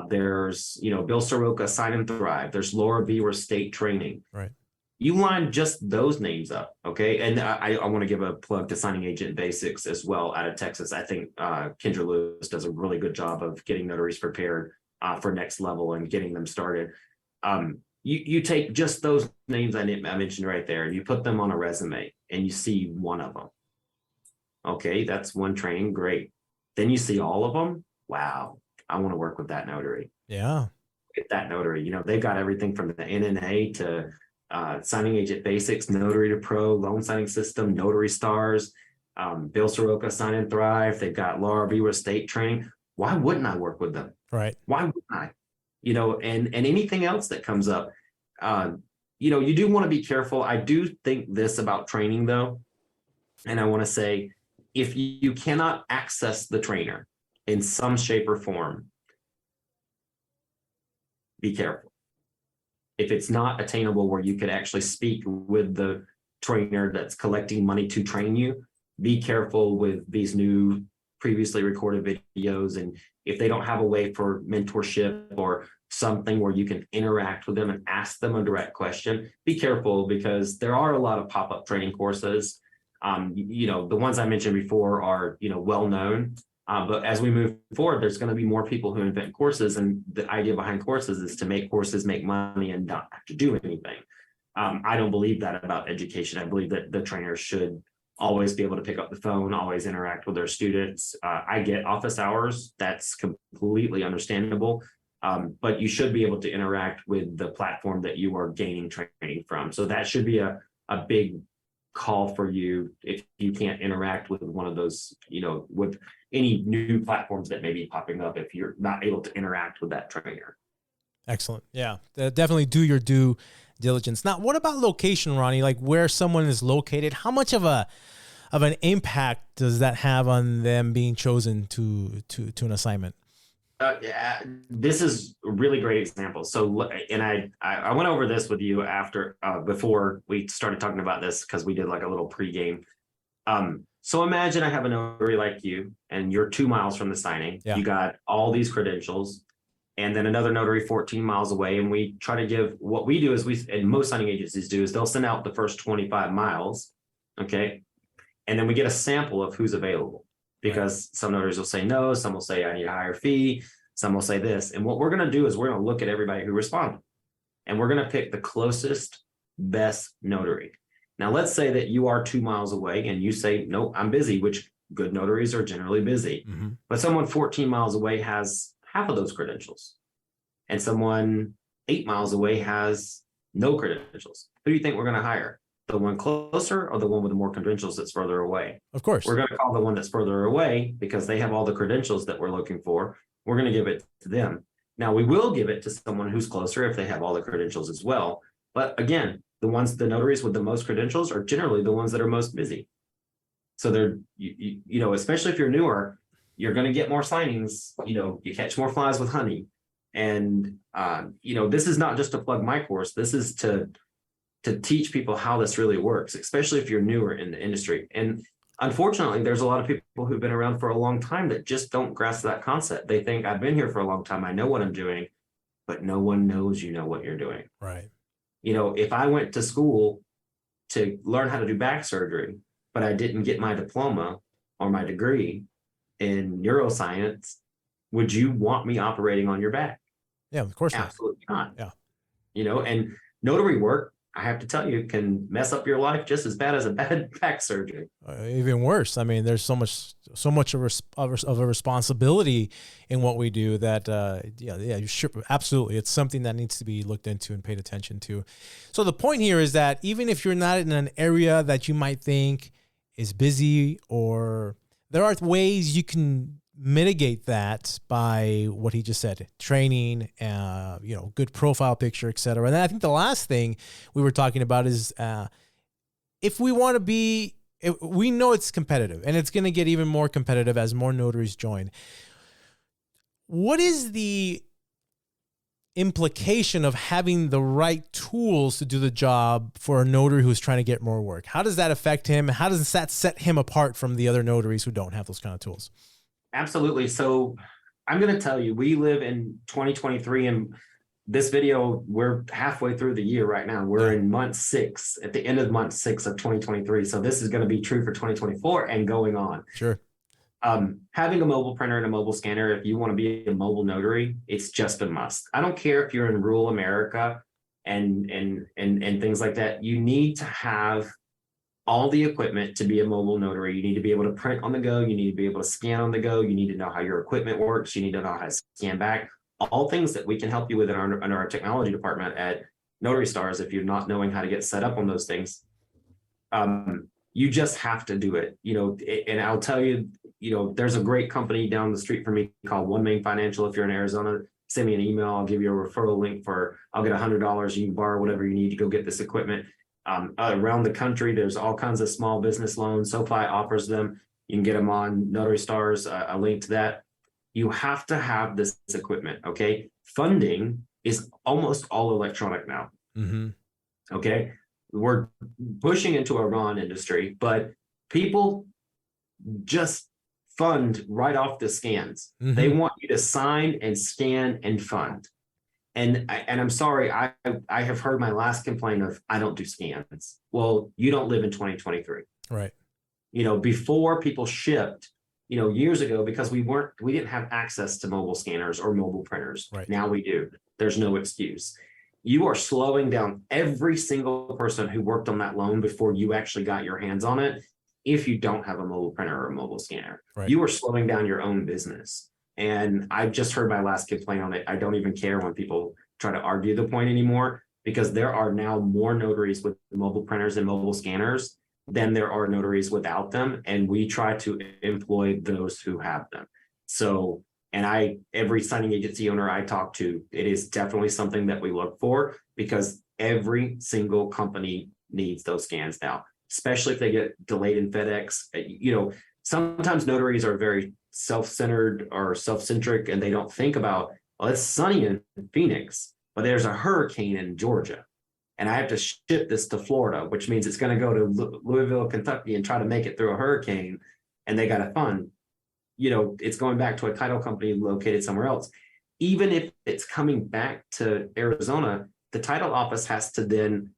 There's, Bill Soroka, Sign and Thrive. There's Laura Beaver State Training. Right. You line just those names up, okay? And I want to give a plug to Signing Agent Basics as well out of Texas. I think Kendra Lewis does a really good job of getting notaries prepared for next level and getting them started. You take just those names I mentioned right there, and you put them on a resume, and you see one of them. Okay, that's one training, great. Then you see all of them. Wow, I want to work with that notary. Yeah. Get that notary. They've got everything from the NNA to Signing Agent Basics, Notary to Pro, Loan Signing System, Notary Stars, Bill Soroka, Sign and Thrive. They've got Laura Beaver State Training. Why wouldn't I work with them? Right. Why wouldn't I? And anything else that comes up, you do want to be careful. I do think this about training though, and I want to say, if you cannot access the trainer in some shape or form, be careful. If it's not attainable where you could actually speak with the trainer that's collecting money to train you, be careful with these new previously recorded videos. And if they don't have a way for mentorship or something where you can interact with them and ask them a direct question, be careful, because there are a lot of pop-up training courses. The ones I mentioned before are, well-known. But as we move forward, there's going to be more people who invent courses. And the idea behind courses is to make courses make money and not have to do anything. I don't believe that about education. I believe that the trainers should always be able to pick up the phone, always interact with their students. I get office hours. That's completely understandable. But you should be able to interact with the platform that you are gaining training from. So that should be a big call for you if you can't interact with one of those, with any new platforms that may be popping up, if you're not able to interact with that trainer. Excellent. Yeah, definitely do your due diligence. Now, what about location, Ronnie? Like where someone is located, how much of an impact does that have on them being chosen to an assignment? Yeah, this is a really great example. So, and I went over this with you before we started talking about this, because we did like a little pregame. So imagine I have a notary like you, and you're 2 miles from the signing. Yeah. You got all these credentials, and then another notary 14 miles away. And we try to give, what we do is and most signing agencies do, is they'll send out the first 25 miles. Okay. And then we get a sample of who's available. Because some notaries will say no, some will say I need a higher fee, some will say this. And what we're going to do is we're going to look at everybody who responded, and we're going to pick the closest, best notary. Now, let's say that you are 2 miles away and you say, no, I'm busy, which good notaries are generally busy. Mm-hmm. But someone 14 miles away has half of those credentials, and someone 8 miles away has no credentials. Who do you think we're going to hire? The one closer or the one with the more credentials that's further away? Of course. We're going to call the one that's further away because they have all the credentials that we're looking for. We're going to give it to them. Now, we will give it to someone who's closer if they have all the credentials as well. But again, the notaries with the most credentials are generally the ones that are most busy. So they're, especially if you're newer, you're going to get more signings. You catch more flies with honey. And, this is not just to plug my course. This is to teach people how this really works, especially if you're newer in the industry. And unfortunately, there's a lot of people who've been around for a long time that just don't grasp that concept. They think I've been here for a long time. I know what I'm doing, but no one knows you know what you're doing. Right. If I went to school to learn how to do back surgery, but I didn't get my diploma or my degree in neuroscience, would you want me operating on your back? Yeah, of course not. Absolutely not. Yeah. And notary work, I have to tell you, can mess up your life just as bad as a bad back surgery. Even worse. I mean, there's so much of a responsibility in what we do that, you should, absolutely. It's something that needs to be looked into and paid attention to. So the point here is that even if you're not in an area that you might think is busy, or there are ways you can mitigate that by what he just said, training, good profile picture, et cetera. And then I think the last thing we were talking about is if we want to be, we know it's competitive and it's going to get even more competitive as more notaries join. What is the implication of having the right tools to do the job for a notary who's trying to get more work? How does that affect him? How does that set him apart from the other notaries who don't have those kind of tools? Absolutely. So I'm going to tell you, we live in 2023, and this video, we're halfway through the year right now. We're in month 6, at the end of month 6 of 2023. So this is going to be true for 2024 and going on. Sure. Having a mobile printer and a mobile scanner, if you want to be a mobile notary, it's just a must. I don't care if you're in rural America and things like that. You need to have all the equipment to be a mobile notary. You need to be able to print on the go. You need to be able to scan on the go. You need to know how your equipment works. You need to know how to scan back. All things that we can help you with under our technology department at Notary Stars. If you're not knowing how to get set up on those things, you just have to do it. And I'll tell you, there's a great company down the street from me called One Main Financial. If you're in Arizona, send me an email. I'll give you a referral link I'll get $100. You can borrow whatever you need to go get this equipment. Around the country, there's all kinds of small business loans. SoFi offers them. You can get them on Notary Stars, a link to that. You have to have this equipment, okay? Funding is almost all electronic now, okay? We're pushing into a RON industry, but people just fund right off the scans. They want you to sign and scan and fund. And I'm sorry, I have heard my last complaint of, I don't do scans. Well, you don't live in 2023. Right. Before people shipped, years ago, because we didn't have access to mobile scanners or mobile printers. Right. Now we do. There's no excuse. You are slowing down every single person who worked on that loan before you actually got your hands on it. If you don't have a mobile printer or a mobile scanner, right, you are slowing down your own business. And I've just heard my last complaint on it. I don't even care when people try to argue the point anymore, because there are now more notaries with mobile printers and mobile scanners than there are notaries without them. And we try to employ those who have them. So, and every signing agency owner I talk to, it is definitely something that we look for, because every single company needs those scans now, especially if they get delayed in FedEx. Sometimes notaries are very self-centered or self-centric, and they don't think about, well, it's sunny in Phoenix, but there's a hurricane in Georgia, and I have to ship this to Florida, which means it's going to go to Louisville, Kentucky, and try to make it through a hurricane, and they got to fund. It's going back to a title company located somewhere else. Even if it's coming back to Arizona, the title office has to then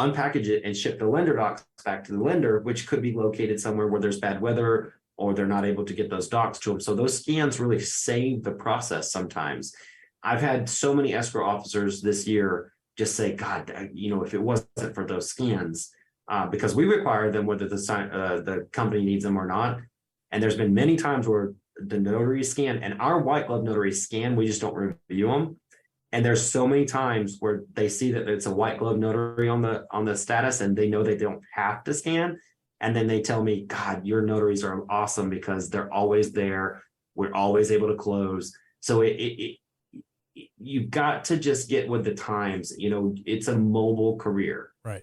unpackage it and ship the lender docs back to the lender, which could be located somewhere where there's bad weather, or they're not able to get those docs to them. So those scans really save the process sometimes. I've had so many escrow officers this year just say, God, if it wasn't for those scans, because we require them whether the company needs them or not. And there's been many times where the notaries scan, and our white glove notaries scan, we just don't review them. And there's so many times where they see that it's a white glove notary on the status, and they know they don't have to scan. And then they tell me, God, your notaries are awesome because they're always there. We're always able to close. So you've got to just get with the times. It's a mobile career. Right.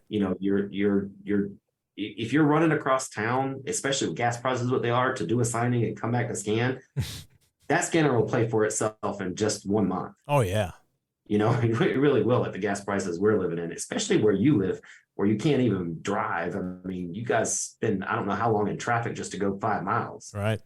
If you're running across town, especially with gas prices, what they are, to do a signing and come back to scan, that scanner will pay for itself in just 1 month. Oh yeah. It really will at the gas prices we're living in, especially where you live, where you can't even drive. I mean, you guys spend, I don't know how long in traffic just to go 5 miles. Right.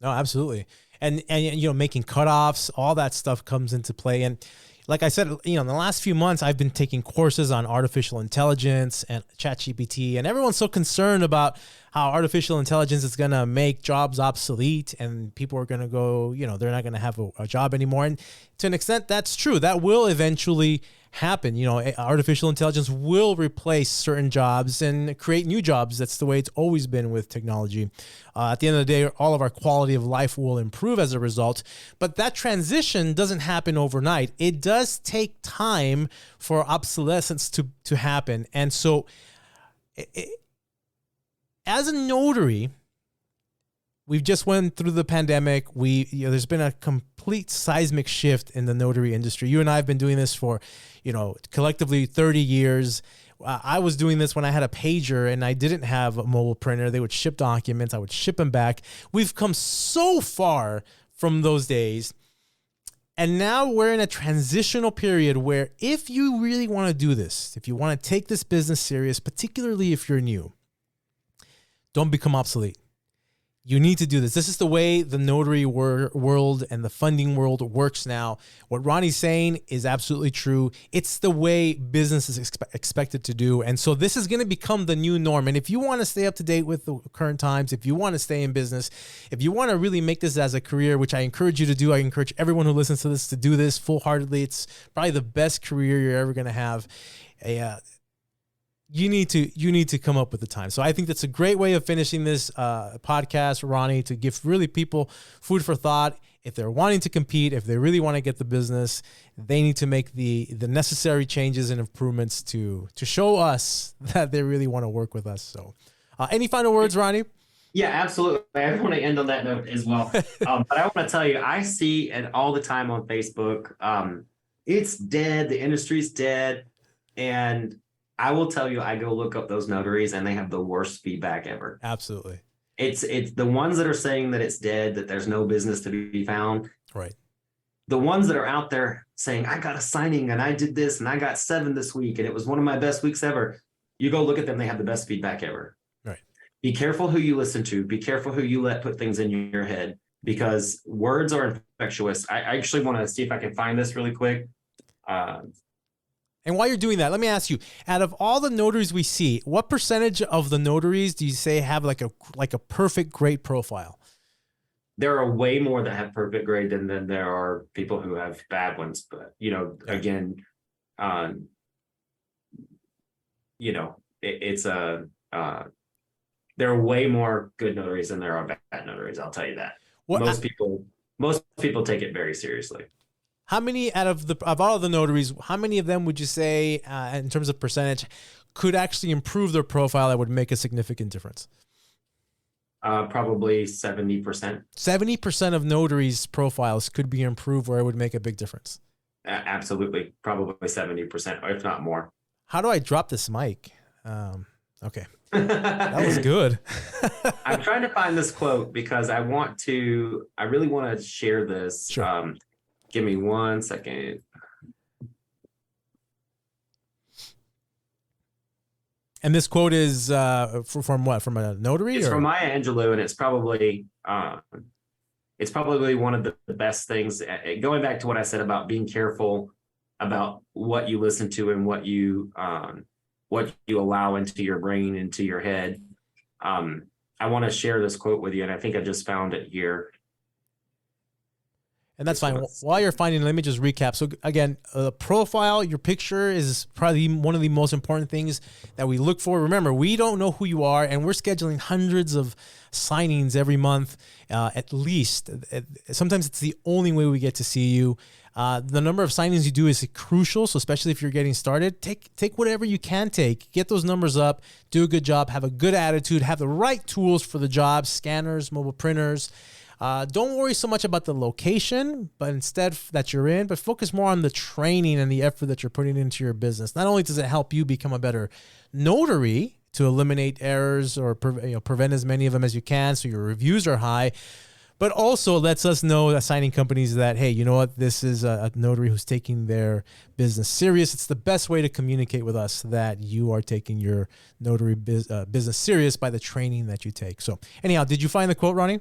No, absolutely. And making cutoffs, all that stuff comes into play. And like I said, in the last few months, I've been taking courses on artificial intelligence and ChatGPT, and everyone's so concerned about how artificial intelligence is going to make jobs obsolete and people are going to go, they're not going to have a job anymore. And to an extent, that's true. That will eventually happen. Artificial intelligence will replace certain jobs and create new jobs. That's the way it's always been with technology. At the end of the day, all of our quality of life will improve as a result. But that transition doesn't happen overnight. It does take time for obsolescence to happen. And so as a notary, we've just went through the pandemic. There's been a complete seismic shift in the notary industry. You and I have been doing this for, collectively 30 years. I was doing this when I had a pager and I didn't have a mobile printer. They would ship documents. I would ship them back. We've come so far from those days. And now we're in a transitional period where if you really want to do this, if you want to take this business serious, particularly if you're new, don't become obsolete. You need to do this. This is the way the notary world and the funding world works now. What Ronnie's saying is absolutely true. It's the way business is expected to do. And so this is going to become the new norm. And if you want to stay up to date with the current times, if you want to stay in business, if you want to really make this as a career, which I encourage you to do, I encourage everyone who listens to this to do this full-heartedly. It's probably the best career you're ever going to have. You need to come up with the time. So I think that's a great way of finishing this podcast, Ronnie, to give really people food for thought. If they're wanting to compete, if they really want to get the business, they need to make the necessary changes and improvements to show us that they really want to work with us. So any final words, Ronnie? Yeah, absolutely. I want to end on that note as well. But I want to tell you, I see it all the time on Facebook. It's dead. The industry's dead. And I will tell you, I go look up those notaries and they have the worst feedback ever. Absolutely. It's the ones that are saying that it's dead, that there's no business to be found. Right. The ones that are out there saying, I got a signing and I did this and I got 7 this week and it was one of my best weeks ever. You go look at them, they have the best feedback ever. Right. Be careful who you listen to. Be careful who you let put things in your head, because words are infectious. I actually want to see if I can find this really quick. And while you're doing that, let me ask you, out of all the notaries we see, what percentage of the notaries do you say have like a perfect, great profile? There are way more that have perfect grade than there are people who have bad ones. But, again, there are way more good notaries than there are bad notaries. I'll tell you that. Most people take it very seriously. How many of all the notaries, how many of them would you say, in terms of percentage, could actually improve their profile that would make a significant difference? Probably 70%. 70% of notaries' profiles could be improved where it would make a big difference. Absolutely. Probably 70%, if not more. How do I drop this mic? Okay. That was good. I'm trying to find this quote because I really want to share this. Sure. Give me 1 second. And this quote is from what? From a notary? It's from Maya Angelou, and it's probably one of the best things. Going back to what I said about being careful about what you listen to and what you allow into your brain, into your head. I want to share this quote with you, and I think I just found it here. And that's fine. While you're finding, let me just recap. So again, profile, your picture is probably one of the most important things that we look for. Remember, we don't know who you are, and we're scheduling hundreds of signings every month, at least. Sometimes it's the only way we get to see you. The number of signings you do is crucial. So especially if you're getting started, take whatever you can take, get those numbers up, do a good job, have a good attitude, have the right tools for the job, scanners, mobile printers. Don't worry so much about the location, but instead that you're in, but focus more on the training and the effort that you're putting into your business. Not only does it help you become a better notary to eliminate errors or prevent as many of them as you can, so your reviews are high, but also lets us know, assigning companies, that, hey, you know what? This is a notary who's taking their business serious. It's the best way to communicate with us that you are taking your notary business serious by the training that you take. So anyhow, did you find the quote, Ronnie?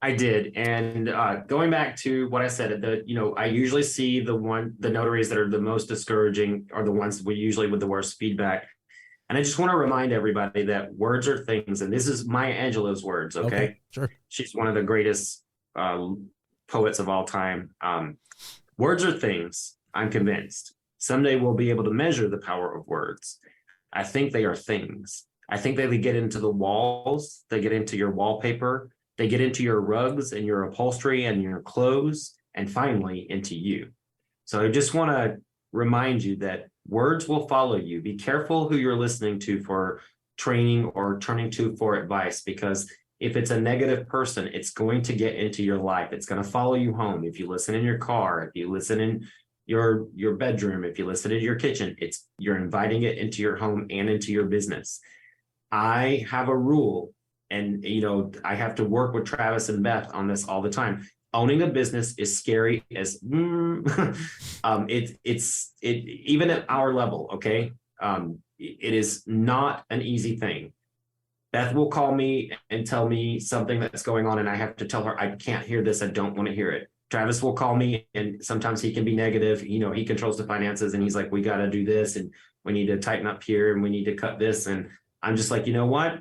I did. And going back to what I said, I usually see the notaries that are the most discouraging are the ones usually with the worst feedback. And I just want to remind everybody that words are things. And this is Maya Angelou's words. Okay. Sure. She's one of the greatest poets of all time. Words are things. I'm convinced someday we'll be able to measure the power of words. I think they are things. I think they get into the walls. They get into your wallpaper. They get into your rugs and your upholstery and your clothes, and finally into you. So I just want to remind you that words will follow you. Be careful who you're listening to for training or turning to for advice, because if it's a negative person, it's going to get into your life. It's going to follow you home. If you listen in your car, if you listen in your bedroom, if you listen in your kitchen, you're inviting it into your home and into your business. I have a rule, and I have to work with Travis and Beth on this all the time. Owning a business is scary as even at our level. Okay. It is not an easy thing. Beth will call me and tell me something that's going on, and I have to tell her, I can't hear this. I don't want to hear it. Travis will call me, and sometimes he can be negative. He controls the finances, and he's like, we got to do this, and we need to tighten up here, and we need to cut this. And I'm just like, you know what?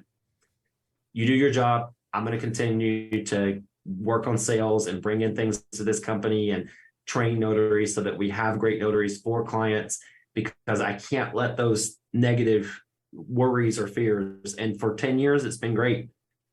You do your job. I'm going to continue to work on sales and bring in things to this company and train notaries so that we have great notaries for clients, because I can't let those negative worries or fears. And for 10 years, it's been great.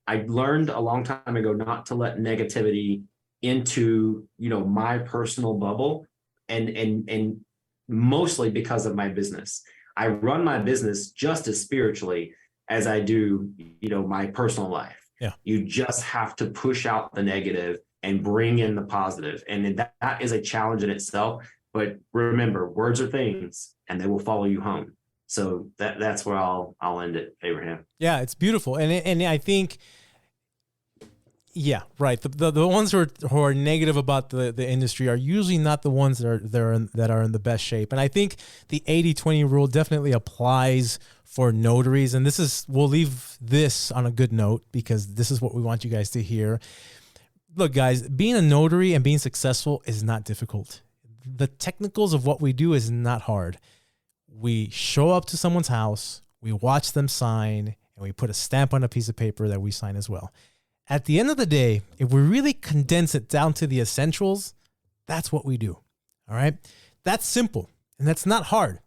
I learned a long time ago not to let negativity into, my personal bubble, and mostly because of my business. I run my business just as spiritually as I do, my personal life. Yeah. You just have to push out the negative and bring in the positive. And that is a challenge in itself. But remember, words are things, and they will follow you home. So that's where I'll end it, Abraham. Yeah, it's beautiful. And I think, yeah, right. The ones who are negative about the industry are usually not the ones that are in the best shape. And I think the 80-20 rule definitely applies for notaries. And we'll leave this on a good note, because this is what we want you guys to hear. Look, guys, being a notary and being successful is not difficult. The technicals of what we do is not hard. We show up to someone's house, we watch them sign, and we put a stamp on a piece of paper that we sign as well. At the end of the day, if we really condense it down to the essentials, that's what we do. All right. That's simple, and that's not hard.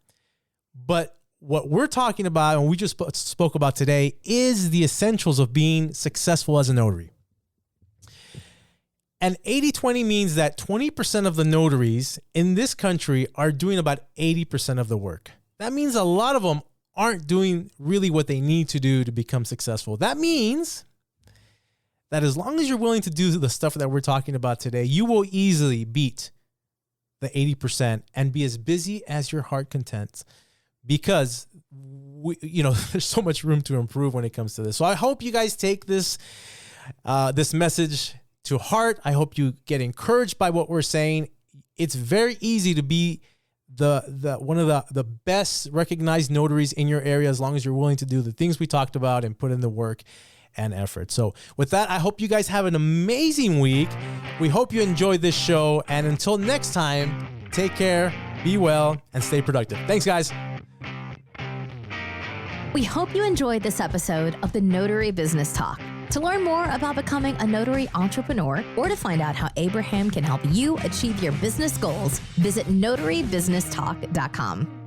But what we're talking about, and we just spoke about today, is the essentials of being successful as a notary. And 80-20 means that 20% of the notaries in this country are doing about 80% of the work. That means a lot of them aren't doing really what they need to do to become successful. That means that as long as you're willing to do the stuff that we're talking about today, you will easily beat the 80% and be as busy as your heart contents, because there's so much room to improve when it comes to this. So I hope you guys take this message to heart. I hope you get encouraged by what we're saying. It's very easy to be the one of the best recognized notaries in your area, as long as you're willing to do the things we talked about and put in the work and effort. So with that, I hope you guys have an amazing week. We hope you enjoyed this show. And until next time, take care, be well, and stay productive. Thanks, guys. We hope you enjoyed this episode of the Notary Business Talk. To learn more about becoming a notary entrepreneur, or to find out how Abraham can help you achieve your business goals, visit notarybusinesstalk.com.